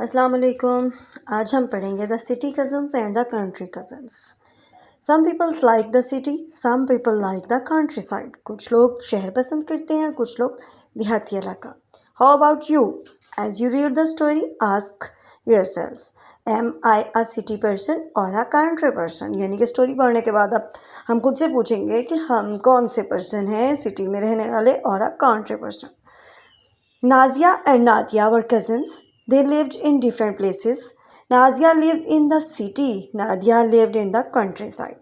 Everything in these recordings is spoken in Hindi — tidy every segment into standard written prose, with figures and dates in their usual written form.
अस्सलाम वालेकुम। आज हम पढ़ेंगे the city cousins and the country cousins. Some peoples like the city, some people like the countryside. कुछ लोग शहर पसंद करते हैं और कुछ लोग देहाती इलाका। How about you? As you read the story ask yourself, am I a city person or a country person. यानी कि स्टोरी पढ़ने के बाद अब हम खुद से पूछेंगे कि हम कौन से पर्सन हैं, सिटी में रहने वाले और a country person. Nazia and Nadia were cousins. They lived in different places. Nazia lived in the city. Nadia lived in the countryside.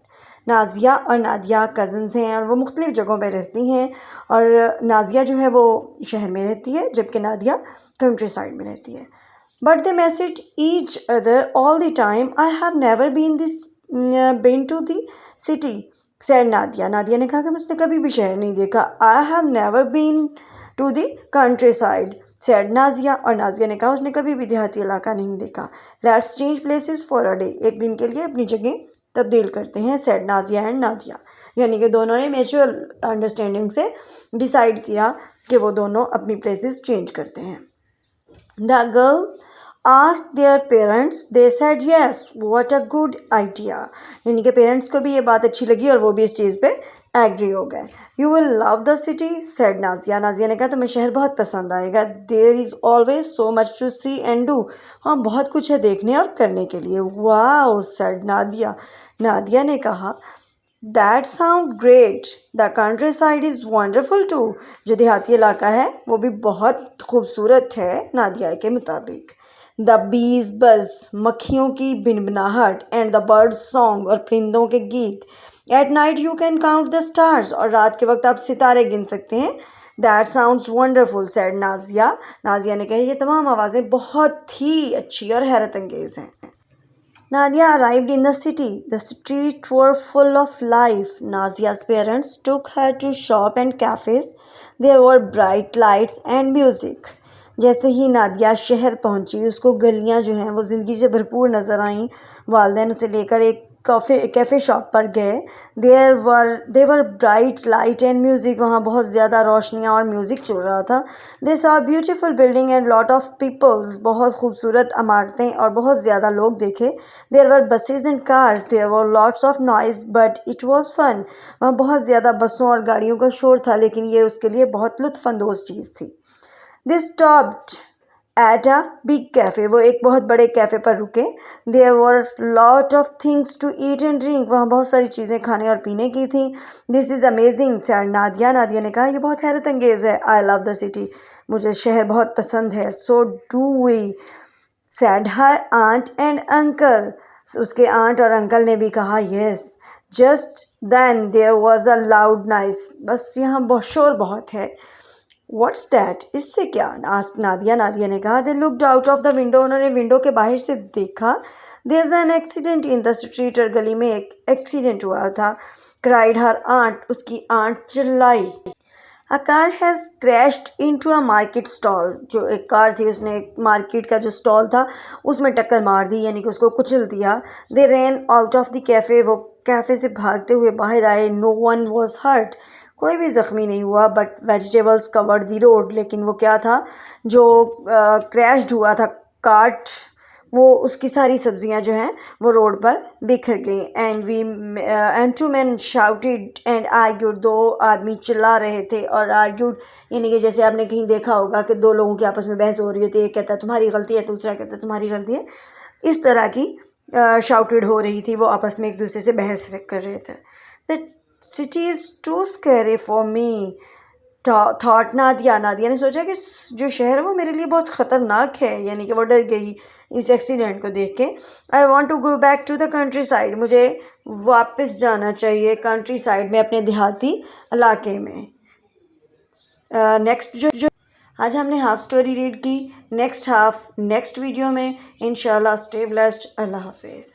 Nazia और नादिया कज़न्स हैं और वो मुख्तलिफ़ जगहों पर रहती हैं। और नाजिया जो है वो शहर में रहती है जबकि नादिया कंट्री साइड में रहती है। But they message each other all the time. I have never been to the city said Nadia. Nadia ने कहा कि उसने कभी भी शहर नहीं देखा। I have never been to the countryside said Nazia. और नाजिया ने कहा उसने कभी भी देहाती इलाका नहीं देखा। Let's change places for a day. एक दिन के लिए अपनी जगह तब्दील करते हैं सैड नाजिया एंड नादिया। यानी कि दोनों ने म्यूचुअल अंडरस्टैंडिंग से डिसाइड किया कि वो दोनों अपनी प्लेसेस चेंज करते हैं। The girl asked their parents. They said yes. What a good idea. यानी कि पेरेंट्स को भी ये बात अच्छी लगी और वो भी इस चीज़ पे एग्री हो गए। You will love the city, said Nazia. Nazia ने कहा तुम्हें शहर बहुत पसंद आएगा। There is always so much to see and do. हाँ, बहुत कुछ है देखने और करने के लिए। Wow, said Nadia. नादिया ने कहा That sound great. The countryside is wonderful too. जो देहाती इलाका है वो भी बहुत खूबसूरत है नादिया के मुताबिक। द बीज बज, मक्खियों की भिनभिनाहट, एंड द बर्ड्स सॉन्ग, और परिंदों के गीत। At night you can count the stars, और रात के वक्त आप सितारे गिन सकते हैं। That sounds wonderful sad Nazia. Nazia ने कहा ये तमाम आवाज़ें बहुत ही अच्छी और हैरत अंगेज़ हैं। Nadia arrived in the city. The streets were full of life. Nazia's parents took her to shops and cafes. There were bright lights and music. जैसे ही नादिया शहर पहुंची उसको गलियां जो हैं वो ज़िंदगी से भरपूर नज़र आईं। वालिदैन उसे लेकर एक कैफ़े शॉप पर गए। There were bright light and music. वहाँ बहुत ज़्यादा रोशनियाँ और म्यूज़िक चल रहा था। They saw beautiful building and lot of peoples. बहुत खूबसूरत इमारतें और बहुत ज़्यादा लोग देखे। There were buses and cars. There were lots of noise but it was fun. वहाँ बहुत ज़्यादा बसों और गाड़ियों का शोर था लेकिन ये उसके लिए बहुत लुत्फ़अंदोज़ चीज़ थी। They stopped at a big cafe. वो एक बहुत बड़े कैफ़े पर रुके। There were lot of things to eat and drink. वहाँ बहुत सारी चीज़ें खाने और पीने की थी। This is amazing said Nadia. Nadia ने कहा यह बहुत हैरत अंगेज़ है। I love the city. मुझे शहर बहुत पसंद है। So do we said her aunt and uncle. उसके आंट और अंकल ने भी कहा yes. Just then there was a loud noise. बस यहाँ बहुत शोर बहुत है। What's that? इससे क्या? आस्क नादिया। नादिया ने कहा they looked out of the window. उन्होंने विंडो के बाहर से देखा। There is an accident in the street. और गली में एक एक्सीडेंट हुआ था। Cried her aunt. उसकी आंट चिल्लाई। A car has crashed into a market stall. जो एक कार थी उसने एक मार्केट का जो स्टॉल था उसमें टक्कर मार दी यानी कि उसको कुचल दिया। They ran out of the cafe. वो कैफ़े से भागते हुए बाहर आए। No one was hurt. कोई भी ज़ख्मी नहीं हुआ। But vegetables covered the road. लेकिन वो क्या था जो क्रैश्ड हुआ था कार्ट, वो उसकी सारी सब्जियां जो हैं वो रोड पर बिखर गई। And two man shouted and argued. दो आदमी चिल्ला रहे थे और आर्ग्यूड यानी कि जैसे आपने कहीं देखा होगा कि दो लोगों की आपस में बहस हो रही होती है। एक कहता है तुम्हारी गलती है, दूसरा कहता है तुम्हारी गलती है। इस तरह की शाउटेड हो रही थी। वो आपस में एक दूसरे से बहस कर रहे थे। That city is too scary for me thought Nadia. Nadia ने सोचा कि जो शहर है वो मेरे लिए बहुत ख़तरनाक है। यानी कि वो डर गई इस एक्सीडेंट को देख के। I want to go back to the countryside. मुझे वापस जाना चाहिए कंट्री साइड में, अपने देहाती इलाके में। नेक्स्ट जो आज हमने हाफ स्टोरी रीड की। नेक्स्ट हाफ नेक्स्ट वीडियो में इंशाल्लाह। Stay blessed. अल्लाह हाफिज़।